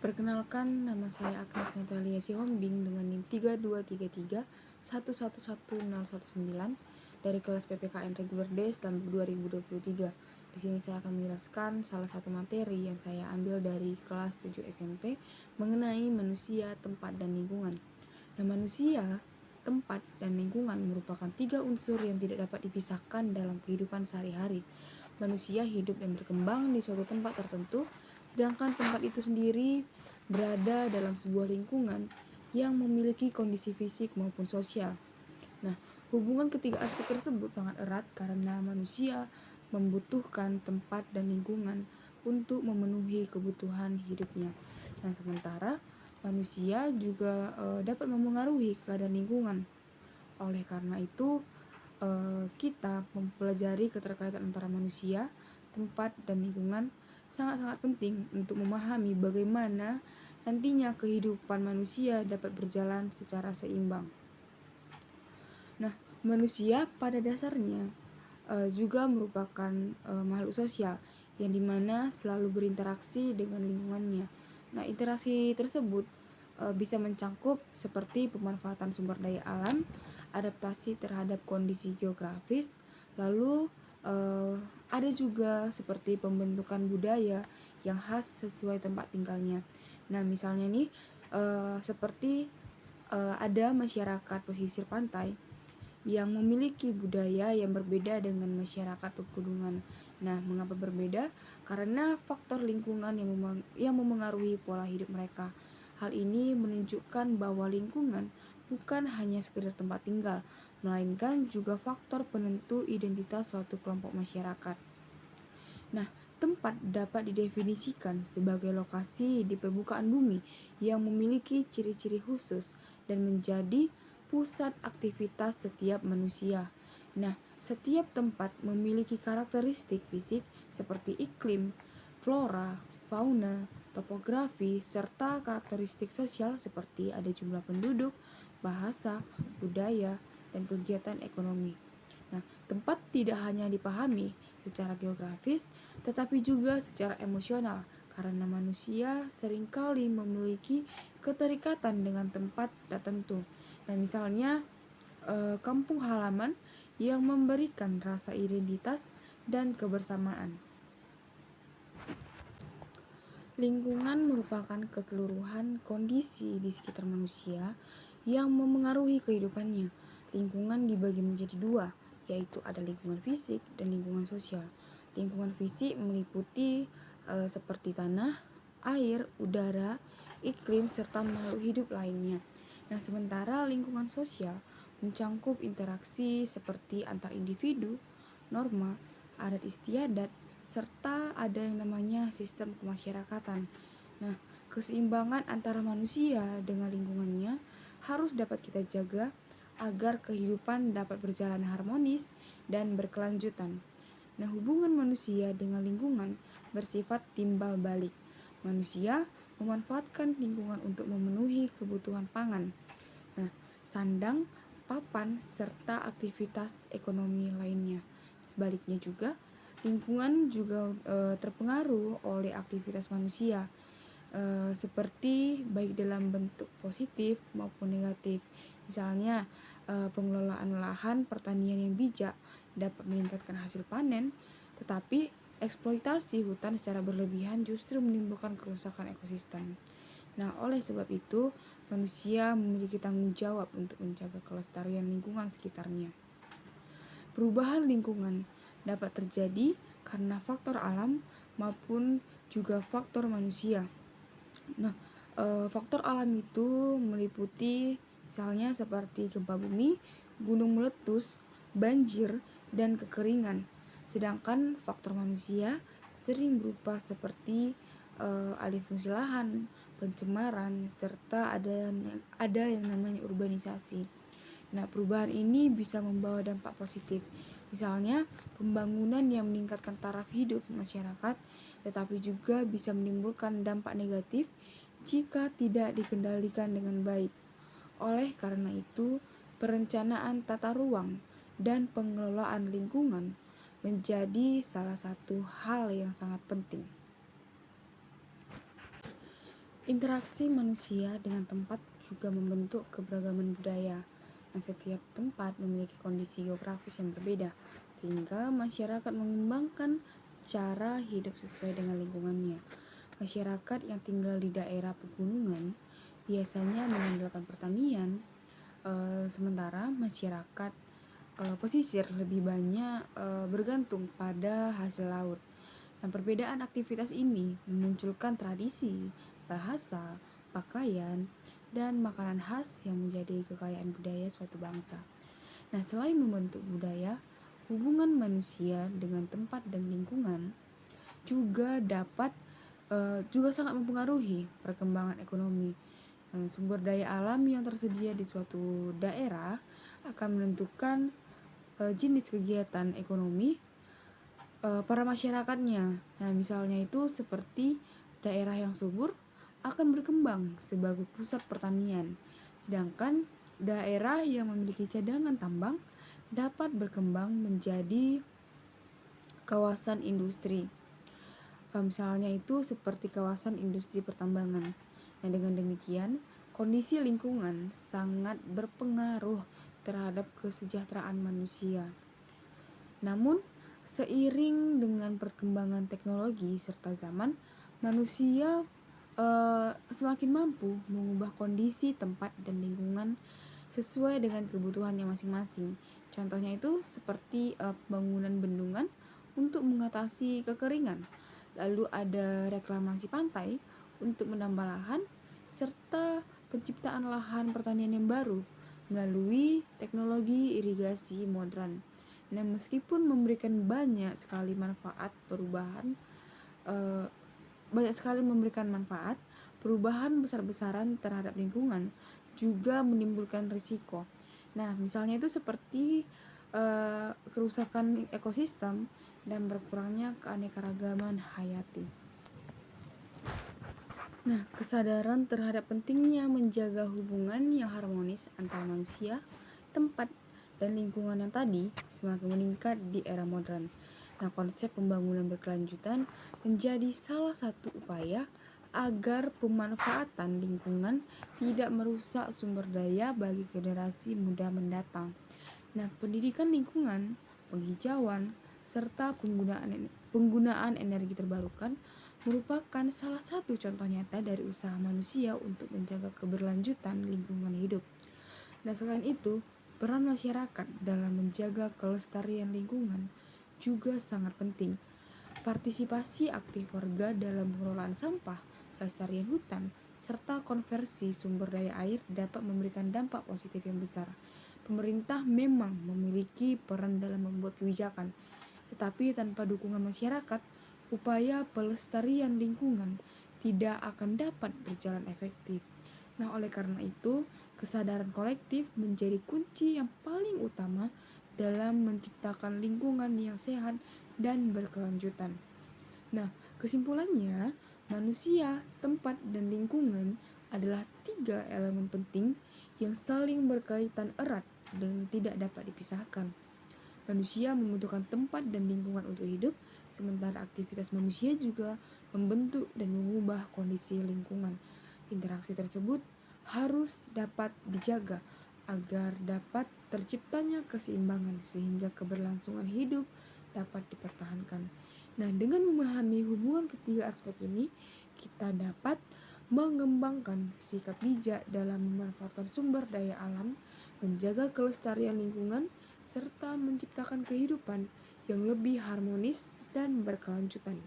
Perkenalkan, nama saya Agnes Natalia Sihombing dengan NIM 323311111019 dari kelas PPKN Reguler D tahun 2023. Di sini saya akan menjelaskan salah satu materi yang saya ambil dari kelas 7 SMP mengenai manusia, tempat, dan lingkungan. Nah, manusia, tempat, dan lingkungan merupakan 3 unsur yang tidak dapat dipisahkan dalam kehidupan sehari-hari. Manusia hidup dan berkembang di suatu tempat tertentu, sedangkan tempat itu sendiri berada dalam sebuah lingkungan yang memiliki kondisi fisik maupun sosial. Nah, hubungan ketiga aspek tersebut sangat erat karena manusia membutuhkan tempat dan lingkungan untuk memenuhi kebutuhan hidupnya. Nah, sementara manusia juga dapat memengaruhi keadaan lingkungan. Oleh karena itu, kita mempelajari keterkaitan antara manusia, tempat, dan lingkungan sangat-sangat penting untuk memahami bagaimana nantinya kehidupan manusia dapat berjalan secara seimbang. Nah, manusia pada dasarnya juga merupakan makhluk sosial yang dimana selalu berinteraksi dengan lingkungannya. Nah, interaksi tersebut bisa mencangkup seperti pemanfaatan sumber daya alam, adaptasi terhadap kondisi geografis, lalu ada juga seperti pembentukan budaya yang khas sesuai tempat tinggalnya. Nah, misalnya nih seperti ada masyarakat pesisir pantai yang memiliki budaya yang berbeda dengan masyarakat pegunungan. Nah, mengapa berbeda? Karena faktor lingkungan yang memengaruhi pola hidup mereka. Hal ini menunjukkan bahwa lingkungan bukan hanya sekedar tempat tinggal, melainkan juga faktor penentu identitas suatu kelompok masyarakat. Nah, tempat dapat didefinisikan sebagai lokasi di permukaan bumi yang memiliki ciri-ciri khusus dan menjadi pusat aktivitas setiap manusia. Nah, setiap tempat memiliki karakteristik fisik seperti iklim, flora, fauna, topografi, serta karakteristik sosial seperti ada jumlah penduduk, bahasa, budaya, dan kegiatan ekonomi. Nah, tempat tidak hanya dipahami secara geografis, tetapi juga secara emosional, karena manusia seringkali memiliki keterikatan dengan tempat tertentu. Nah, misalnya kampung halaman yang memberikan rasa identitas dan kebersamaan. Lingkungan merupakan keseluruhan kondisi di sekitar manusia yang memengaruhi kehidupannya. Lingkungan dibagi menjadi dua, yaitu ada lingkungan fisik dan lingkungan sosial. Lingkungan fisik meliputi seperti tanah, air, udara, iklim, serta makhluk hidup lainnya. Nah, sementara lingkungan sosial mencangkup interaksi seperti antar individu, norma, adat istiadat, serta ada yang namanya sistem kemasyarakatan. Nah, keseimbangan antara manusia dengan lingkungannya harus dapat kita jaga agar kehidupan dapat berjalan harmonis dan berkelanjutan. Nah, hubungan manusia dengan lingkungan bersifat timbal balik. Manusia memanfaatkan lingkungan untuk memenuhi kebutuhan pangan. Nah, sandang, papan, serta aktivitas ekonomi lainnya. Sebaliknya juga, lingkungan juga terpengaruh oleh aktivitas manusia, seperti baik dalam bentuk positif maupun negatif. Misalnya, pengelolaan lahan pertanian yang bijak dapat meningkatkan hasil panen, tetapi eksploitasi hutan secara berlebihan justru menimbulkan kerusakan ekosistem. Nah, oleh sebab itu, manusia memiliki tanggung jawab untuk menjaga kelestarian lingkungan sekitarnya. Perubahan lingkungan dapat terjadi karena faktor alam maupun juga faktor manusia. Nah, faktor alam itu meliputi misalnya seperti gempa bumi, gunung meletus, banjir, dan kekeringan. Sedangkan faktor manusia sering berupa seperti alih fungsi lahan, pencemaran, serta ada yang namanya urbanisasi. Nah, perubahan ini bisa membawa dampak positif. Misalnya, pembangunan yang meningkatkan taraf hidup masyarakat, tetapi juga bisa menimbulkan dampak negatif jika tidak dikendalikan dengan baik. Oleh karena itu, perencanaan tata ruang dan pengelolaan lingkungan menjadi salah satu hal yang sangat penting. Interaksi manusia dengan tempat juga membentuk keberagaman budaya. Nah, setiap tempat memiliki kondisi geografis yang berbeda, sehingga masyarakat mengembangkan cara hidup sesuai dengan lingkungannya. Masyarakat yang tinggal di daerah pegunungan biasanya mengandalkan pertanian, sementara masyarakat pesisir lebih banyak bergantung pada hasil laut. Nah, perbedaan aktivitas ini memunculkan tradisi, bahasa, pakaian, dan makanan khas yang menjadi kekayaan budaya suatu bangsa. Nah, selain membentuk budaya, hubungan manusia dengan tempat dan lingkungan juga sangat mempengaruhi perkembangan ekonomi. Sumber daya alam yang tersedia di suatu daerah akan menentukan jenis kegiatan ekonomi para masyarakatnya. Nah, misalnya itu seperti daerah yang subur akan berkembang sebagai pusat pertanian, sedangkan daerah yang memiliki cadangan tambang dapat berkembang menjadi kawasan industri. Misalnya itu seperti kawasan industri pertambangan. Nah, dengan demikian, kondisi lingkungan sangat berpengaruh terhadap kesejahteraan manusia. Namun, seiring dengan perkembangan teknologi serta zaman, manusia semakin mampu mengubah kondisi tempat dan lingkungan sesuai dengan kebutuhannya masing-masing. Contohnya itu seperti pembangunan bendungan untuk mengatasi kekeringan, lalu ada reklamasi pantai untuk menambah lahan, serta penciptaan lahan pertanian yang baru melalui teknologi irigasi modern. Nah, meskipun memberikan eh, banyak sekali memberikan manfaat, perubahan besar-besaran terhadap lingkungan juga menimbulkan risiko. Nah, misalnya itu seperti kerusakan ekosistem dan berkurangnya keanekaragaman hayati. Nah, kesadaran terhadap pentingnya menjaga hubungan yang harmonis antara manusia, tempat, dan lingkungan yang tadi semakin meningkat di era modern. Nah, konsep pembangunan berkelanjutan menjadi salah satu upaya agar pemanfaatan lingkungan tidak merusak sumber daya bagi generasi muda mendatang. Nah, pendidikan lingkungan, penghijauan, serta penggunaan energi terbarukan merupakan salah satu contoh nyata dari usaha manusia untuk menjaga keberlanjutan lingkungan hidup. Nah, selain itu, peran masyarakat dalam menjaga kelestarian lingkungan juga sangat penting. Partisipasi aktif warga dalam pengelolaan sampah, pelestarian hutan, serta konversi sumber daya air dapat memberikan dampak positif yang besar. Pemerintah memang memiliki peran dalam membuat kebijakan, tetapi tanpa dukungan masyarakat, upaya pelestarian lingkungan tidak akan dapat berjalan efektif. Nah, oleh karena itu, kesadaran kolektif menjadi kunci yang paling utama dalam menciptakan lingkungan yang sehat dan berkelanjutan. Nah, kesimpulannya, manusia, tempat, dan lingkungan adalah tiga elemen penting yang saling berkaitan erat dan tidak dapat dipisahkan. Manusia membutuhkan tempat dan lingkungan untuk hidup, sementara aktivitas manusia juga membentuk dan mengubah kondisi lingkungan. Interaksi tersebut harus dapat dijaga agar dapat terciptanya keseimbangan sehingga keberlangsungan hidup dapat dipertahankan. Nah, dengan memahami hubungan ketiga aspek ini, kita dapat mengembangkan sikap bijak dalam memanfaatkan sumber daya alam, menjaga kelestarian lingkungan, serta menciptakan kehidupan yang lebih harmonis dan berkelanjutan.